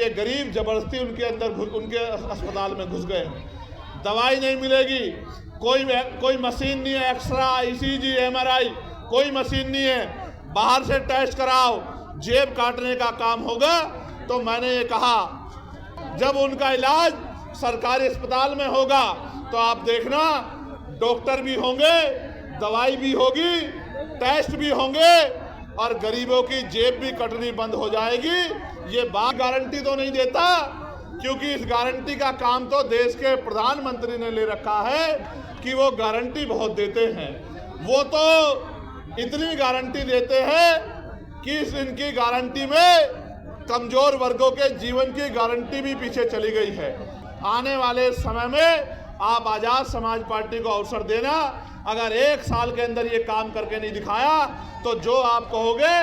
ये गरीब जबरदस्ती उनके अस्पताल में घुस गए। दवाई नहीं मिलेगी, कोई मशीन नहीं है, एक्सरा, ईसीजी, एमआरआई, कोई मशीन नहीं है। बाहर से टेस्ट कराओ, जेब काटने का काम होगा। तो मैंने ये कहा, जब उनका इलाज सरकारी अस्पताल में होगा तो आप देखना, डॉक्टर भी होंगे, दवाई भी होगी, टेस्ट भी होंगे और गरीबों की जेब भी कटनी बंद हो जाएगी। ये बात गारंटी तो नहीं देता, क्योंकि इस गारंटी का काम तो देश के प्रधानमंत्री ने ले रखा है कि वो गारंटी बहुत देते हैं। वो तो इतनी गारंटी देते हैं कि इनकी गारंटी में कमजोर वर्गों के जीवन की गारंटी भी पीछे चली गई है। आने वाले समय में आप आजाद समाज पार्टी को अवसर देना। अगर 1 साल के अंदर ये काम करके नहीं दिखाया तो जो आप कहोगे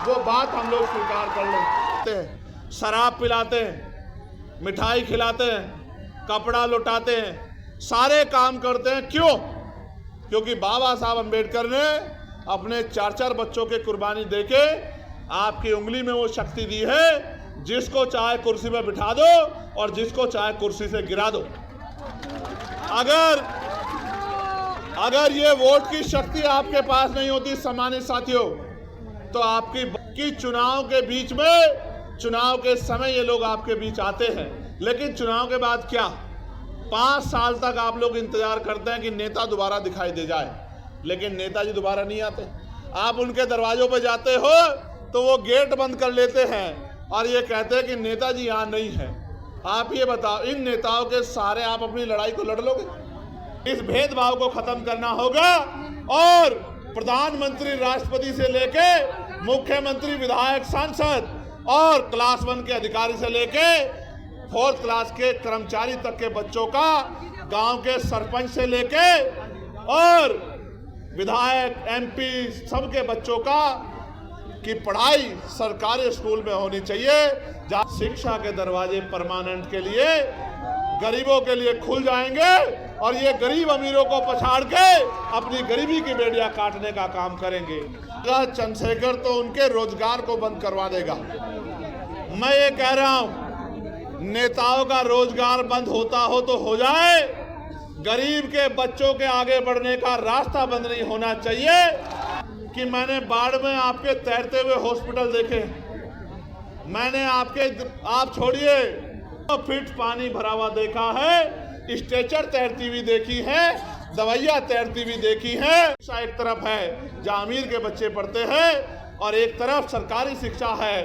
वो बात हम लोग स्वीकार कर लेते हैं। शराब पिलाते हैं, मिठाई खिलाते हैं, कपड़ा लुटाते हैं, सारे काम करते हैं। क्यों? क्योंकि बाबा साहब अम्बेडकर ने अपने 4-4 बच्चों के कुर्बानी देके आपकी उंगली में वो शक्ति दी है, जिसको चाहे कुर्सी में बिठा दो और जिसको चाहे कुर्सी से गिरा दो। अगर ये वोट की शक्ति आपके पास नहीं होती सम्मानित साथियों, तो आपकी चुनाव के बीच में, चुनाव के समय ये लोग आपके बीच आते हैं, लेकिन चुनाव के बाद क्या? 5 साल तक आप लोग इंतजार करते हैं कि नेता दोबारा दिखाई दे जाए, लेकिन नेताजी दोबारा नहीं आते। आप उनके दरवाजों पर जाते हो तो वो गेट बंद कर लेते हैं और ये कहते हैं कि नेताजी यहाँ नहीं है। आप ये बताओ, इन नेताओं के सारे आप अपनी लड़ाई को लड़ लोगे? इस भेदभाव को खत्म करना होगा और प्रधानमंत्री, राष्ट्रपति से लेके मुख्यमंत्री, विधायक, सांसद और क्लास 1 के अधिकारी से लेके 4th क्लास के कर्मचारी तक के बच्चों का, गांव के सरपंच से लेके और विधायक, एमपी, सबके बच्चों का की पढ़ाई सरकारी स्कूल में होनी चाहिए, जहाँ शिक्षा के दरवाजे परमानेंट के लिए, गरीबों के लिए खुल जाएंगे और ये गरीब अमीरों को पछाड़ के अपनी गरीबी की बेड़ियां काटने का काम करेंगे। चंद्रशेखर तो उनके रोजगार को बंद करवा देगा। मैं ये कह रहा हूं, नेताओं का रोजगार बंद होता हो तो हो जाए, गरीब के बच्चों के आगे बढ़ने का रास्ता बंद नहीं होना चाहिए। कि मैंने बाढ़ में आपके तैरते हुए हॉस्पिटल देखे, मैंने आप छोड़िए फीट पानी भरा हुआ देखा है, स्ट्रेचर तैरती हुई देखी है, दवाइयाँ तैरती हुई देखी है। शिक्षा एक तरफ है जहाँ अमीर के बच्चे पढ़ते हैं और एक तरफ सरकारी शिक्षा है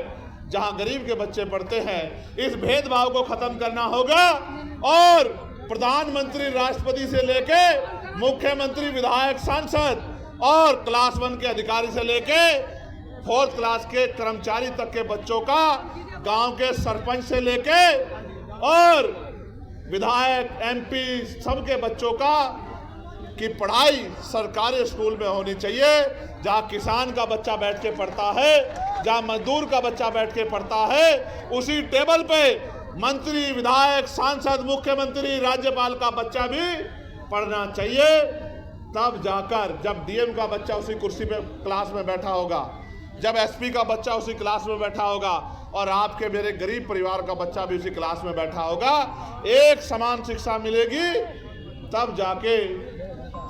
जहाँ गरीब के बच्चे पढ़ते हैं। इस भेदभाव को खत्म करना होगा और प्रधानमंत्री, राष्ट्रपति से लेके मुख्यमंत्री, विधायक, सांसद और क्लास 1 के अधिकारी से लेके 4th क्लास के कर्मचारी तक के बच्चों का, गांव के सरपंच से लेके और विधायक, एमपी, सबके बच्चों का की पढ़ाई सरकारी स्कूल में होनी चाहिए, जहाँ किसान का बच्चा बैठ के पढ़ता है, जहाँ मजदूर का बच्चा बैठ के पढ़ता है, उसी टेबल पे मंत्री, विधायक, सांसद, मुख्यमंत्री, राज्यपाल का बच्चा भी पढ़ना चाहिए। तब जाकर जब डीएम का बच्चा उसी कुर्सी पे क्लास में बैठा होगा, जब एसपी का बच्चा उसी क्लास में बैठा होगा और आपके मेरे गरीब परिवार का बच्चा भी उसी क्लास में बैठा होगा, एक समान शिक्षा मिलेगी, तब जाके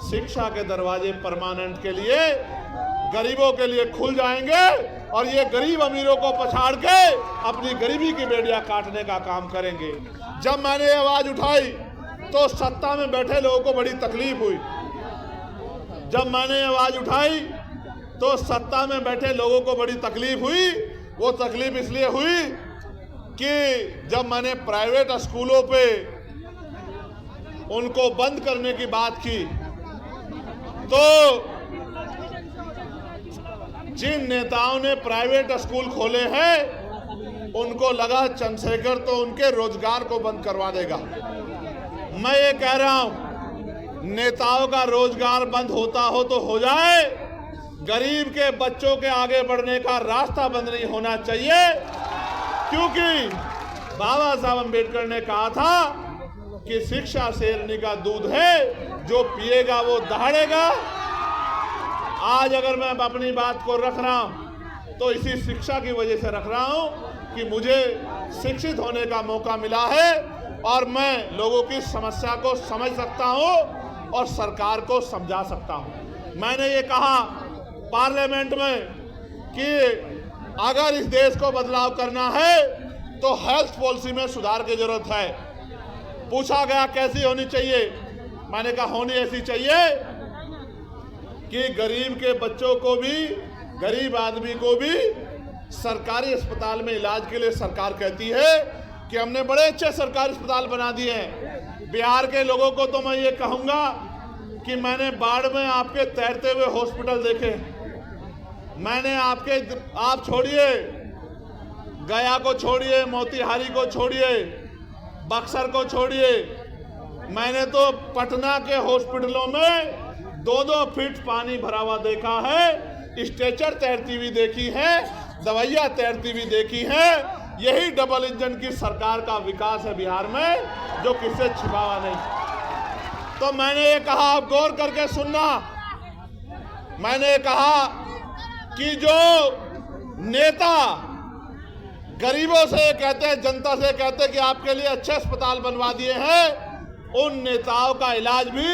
शिक्षा के दरवाजे परमानेंट के लिए, गरीबों के लिए खुल जाएंगे और ये गरीब अमीरों को पछाड़ के अपनी गरीबी की बेड़ियां काटने का काम करेंगे। जब मैंने ये आवाज उठाई तो सत्ता में बैठे लोगों को बड़ी तकलीफ हुई। जब मैंने आवाज उठाई तो सत्ता में बैठे लोगों को बड़ी तकलीफ हुई। वो तकलीफ इसलिए हुई कि जब मैंने प्राइवेट स्कूलों पे उनको बंद करने की बात की, तो जिन नेताओं ने प्राइवेट स्कूल खोले हैं उनको लगा चंद्रशेखर तो उनके रोजगार को बंद करवा देगा। मैं ये कह रहा हूं, नेताओं का रोजगार बंद होता हो तो हो जाए, गरीब के बच्चों के आगे बढ़ने का रास्ता बंद नहीं होना चाहिए। क्योंकि बाबा साहब अम्बेडकर ने कहा था कि शिक्षा शेरनी का दूध है, जो पिएगा वो दहाड़ेगा। आज अगर मैं अपनी बात को रख रहा हूं तो इसी शिक्षा की वजह से रख रहा हूं कि मुझे शिक्षित होने का मौका मिला है और मैं लोगों की समस्या को समझ सकता हूं और सरकार को समझा सकता हूं। मैंने ये कहा पार्लियामेंट में कि अगर इस देश को बदलाव करना है तो हेल्थ पॉलिसी में सुधार की जरूरत है। पूछा गया कैसी होनी चाहिए, मैंने कहा होनी ऐसी चाहिए कि गरीब के बच्चों को भी, गरीब आदमी को भी सरकारी अस्पताल में इलाज के लिए सरकार कहती है कि हमने बड़े अच्छे सरकारी अस्पताल बना दिए हैं। बिहार के लोगों को तो मैं ये कहूँगा कि मैंने बाढ़ में आपके तैरते हुए हॉस्पिटल देखे, मैंने आप छोड़िए गया को छोड़िए, मोतिहारी को छोड़िए, बक्सर को छोड़िए, मैंने तो पटना के हॉस्पिटलों में 2-2 फीट पानी भरा हुआ देखा है, स्ट्रेचर तैरती हुई देखी है, दवाइयाँ तैरती हुई देखी है। यही डबल इंजन की सरकार का विकास है बिहार में, जो किससे छिपा हुआ नहीं। तो मैंने ये कहा, आप गौर करके सुनना, मैंने कहा कि जो नेता गरीबों से कहते हैं, जनता से कहते हैं कि आपके लिए अच्छे अस्पताल बनवा दिए हैं, उन नेताओं का इलाज भी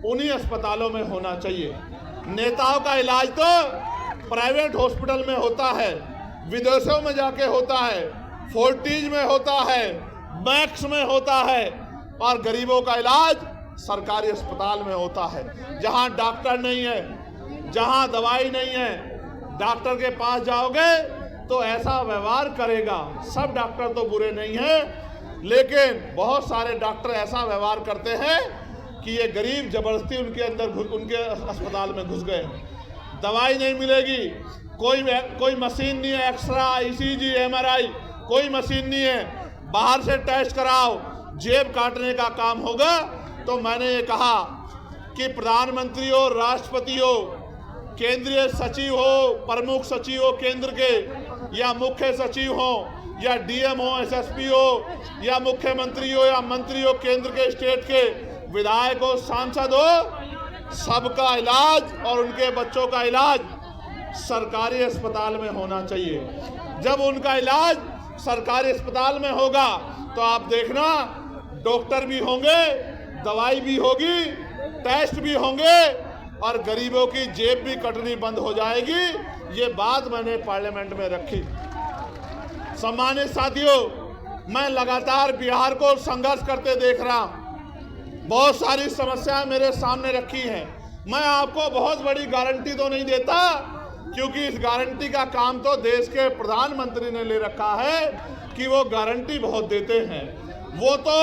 उन्हीं अस्पतालों में होना चाहिए। नेताओं का इलाज तो प्राइवेट हॉस्पिटल में होता है, विदेशों में जाके होता है, फोर्टिज में होता है, मैक्स में होता है, और गरीबों का इलाज सरकारी अस्पताल में होता है, जहां डॉक्टर नहीं है, जहां दवाई नहीं है। डॉक्टर के पास जाओगे तो ऐसा व्यवहार करेगा। सब डॉक्टर तो बुरे नहीं हैं, लेकिन बहुत सारे डॉक्टर ऐसा व्यवहार करते हैं कि ये गरीब जबरदस्ती उनके अस्पताल में घुस गए। दवाई नहीं मिलेगी, कोई मशीन नहीं है, एक्सरा, ईसीजी, एमआरआई, कोई मशीन नहीं है, बाहर से टेस्ट कराओ, जेब काटने का काम होगा। तो मैंने ये कहा कि प्रधानमंत्री हो, राष्ट्रपति हो, केंद्रीय सचिव हो, प्रमुख सचिव हो केंद्र के, या मुख्य सचिव हो, या डीएम हो, एसएसपी हो, या मुख्यमंत्री हो, या मंत्री हो केंद्र के, स्टेट के, विधायक हो, सांसद हो, सबका इलाज और उनके बच्चों का इलाज सरकारी अस्पताल में होना चाहिए। जब उनका इलाज सरकारी अस्पताल में होगा तो आप देखना डॉक्टर भी होंगे, दवाई भी होगी, टेस्ट भी होंगे, और गरीबों की जेब भी कटनी बंद हो जाएगी। ये बात मैंने पार्लियामेंट में रखी। सम्मानित साथियों, मैं लगातार बिहार को संघर्ष करते देख रहा हूं। बहुत सारी समस्याएं मेरे सामने रखी हैं। मैं आपको बहुत बड़ी गारंटी तो नहीं देता, क्योंकि इस गारंटी का काम तो देश के प्रधानमंत्री ने ले रखा है कि वो गारंटी बहुत देते हैं। वो तो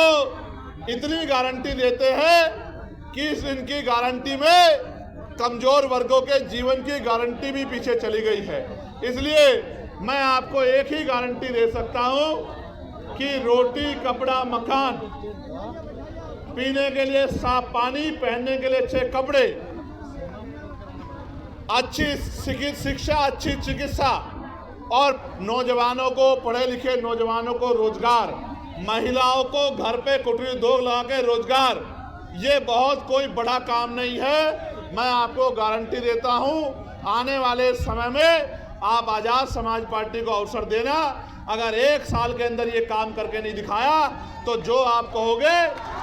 इतनी गारंटी देते हैं कि इनकी गारंटी में कमजोर वर्गों के जीवन की गारंटी भी पीछे चली गई है। इसलिए मैं आपको एक ही गारंटी दे सकता हूं कि रोटी, कपड़ा, मकान, पीने के लिए साफ पानी, पहनने के लिए अच्छे कपड़े, अच्छी शिक्षा, अच्छी चिकित्सा, और नौजवानों को, पढ़े लिखे नौजवानों को रोजगार, महिलाओं को घर पे कुटीर उद्योग लगा के रोजगार, ये बहुत कोई बड़ा काम नहीं है। मैं आपको गारंटी देता हूं, आने वाले समय में आप आजाद समाज पार्टी को अवसर देना। अगर 1 साल के अंदर ये काम करके नहीं दिखाया तो जो आप कहोगे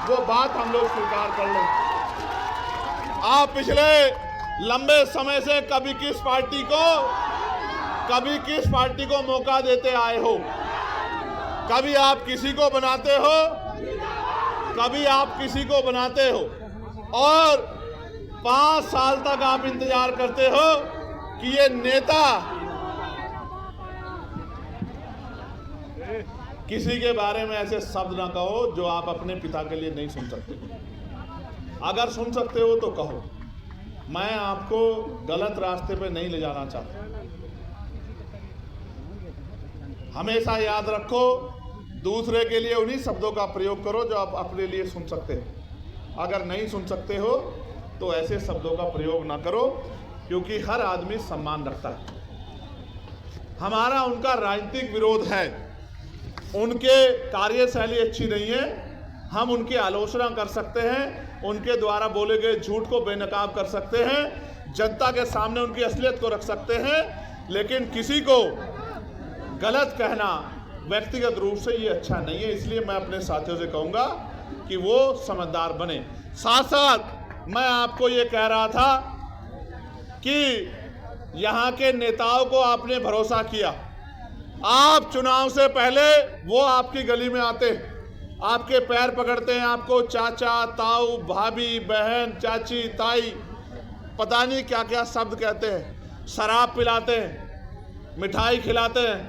वो बात हम लोग स्वीकार कर लेंगे। आप पिछले लंबे समय से कभी किस पार्टी को मौका देते आए हो? कभी आप किसी को बनाते हो, कभी आप किसी को बनाते हो, और 5 साल तक आप इंतजार करते हो कि ये नेता किसी के बारे में ऐसे शब्द ना कहो जो आप अपने पिता के लिए नहीं सुन सकते। अगर सुन सकते हो तो कहो। मैं आपको गलत रास्ते पे नहीं ले जाना चाहता। हमेशा याद रखो, दूसरे के लिए उन्हीं शब्दों का प्रयोग करो जो आप अपने लिए सुन सकते हो। अगर नहीं सुन सकते हो तो ऐसे शब्दों का प्रयोग ना करो, क्योंकि हर आदमी सम्मान रखता है। हमारा उनका राजनीतिक विरोध है, उनके कार्यशैली अच्छी नहीं है, हम उनकी आलोचना कर सकते हैं, उनके द्वारा बोले गए झूठ को बेनकाब कर सकते हैं, जनता के सामने उनकी असलियत को रख सकते हैं, लेकिन किसी को गलत कहना, व्यक्तिगत रूप से ये अच्छा नहीं है। इसलिए मैं अपने साथियों से कहूँगा कि वो समझदार बने। साथ साथ मैं आपको ये कह रहा था कि यहाँ के नेताओं को आपने भरोसा किया। आप चुनाव से पहले वो आपकी गली में आते हैं, आपके पैर पकड़ते हैं, आपको चाचा, ताऊ, भाभी, बहन, चाची, ताई, पता नहीं क्या क्या शब्द कहते हैं, शराब पिलाते हैं, मिठाई खिलाते हैं,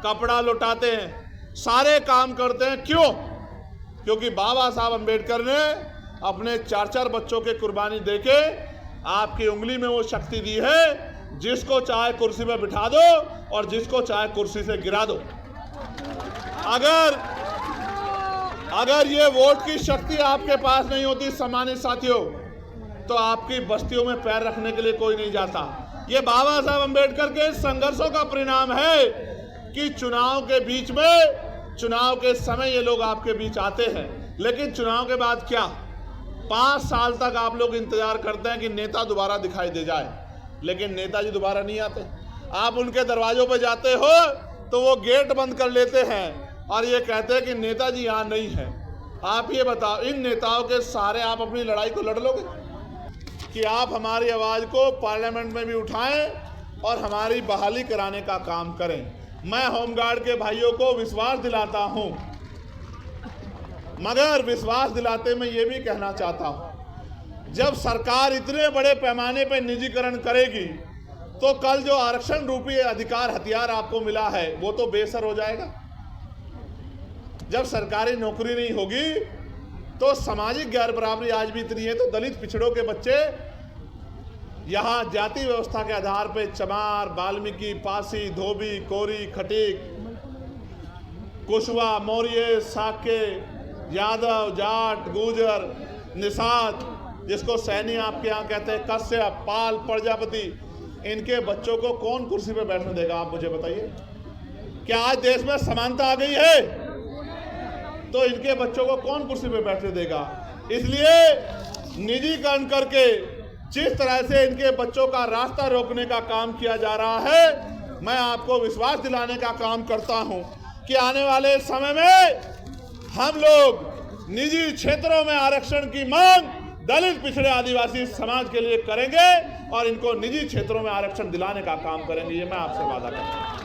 कपड़ा लुटाते हैं, सारे काम करते हैं। क्यों? क्योंकि बाबा साहब अम्बेडकर ने अपने 4-4 बच्चों के कुर्बानी देके आपकी उंगली में वो शक्ति दी है, जिसको चाहे कुर्सी में बिठा दो और जिसको चाहे कुर्सी से गिरा दो। अगर ये वोट की शक्ति आपके पास नहीं होती सम्मानित साथियों, तो आपकी बस्तियों में पैर रखने के लिए कोई नहीं जाता। ये बाबा साहब अम्बेडकर के संघर्षों का परिणाम है कि चुनाव के बीच में, चुनाव के समय ये लोग आपके बीच आते हैं। लेकिन चुनाव के बाद क्या? 5 साल तक आप लोग इंतजार करते हैं कि नेता दोबारा दिखाई दे जाए, लेकिन नेताजी दोबारा नहीं आते। आप उनके दरवाजों पर जाते हो तो वो गेट बंद कर लेते हैं और ये कहते हैं कि नेताजी यहाँ नहीं है। आप ये बताओ, इन नेताओं के सहारे आप अपनी लड़ाई को लड़ लोगे कि आप हमारी आवाज़ को पार्लियामेंट में भी उठाएं और हमारी बहाली कराने का काम करें? मैं होमगार्ड के भाइयों को विश्वास दिलाता हूं, मगर विश्वास दिलाते मैं ये भी कहना चाहता हूं, जब सरकार इतने बड़े पैमाने पर निजीकरण करेगी तो कल जो आरक्षण रूपी अधिकार हथियार आपको मिला है वो तो बेसर हो जाएगा। जब सरकारी नौकरी नहीं होगी तो सामाजिक गैर बराबरी आज भी इतनी है, तो दलित पिछड़ों के बच्चे यहाँ जाति व्यवस्था के आधार पर चमार, वाल्मीकि, पासी, धोबी, कोरी, खटीक, कुशवा, मौर्य, साके, यादव, जाट, गुर्जर, निषाद, जिसको सैनी आपके यहाँ कहते हैं, कश्यप, पाल, प्रजापति, इनके बच्चों को कौन कुर्सी पर बैठने देगा? आप मुझे बताइए। क्या आज देश में समानता आ गई है? तो इनके बच्चों को कौन कुर्सी पे बैठने देगा? इसलिए निजीकरण करके जिस तरह से इनके बच्चों का रास्ता रोकने का काम किया जा रहा है, मैं आपको विश्वास दिलाने का काम करता हूं कि आने वाले समय में हम लोग निजी क्षेत्रों में आरक्षण की मांग दलित, पिछड़े, आदिवासी समाज के लिए करेंगे और इनको निजी क्षेत्रों में आरक्षण दिलाने का काम करेंगे। ये मैं आपसे वादा करता हूं।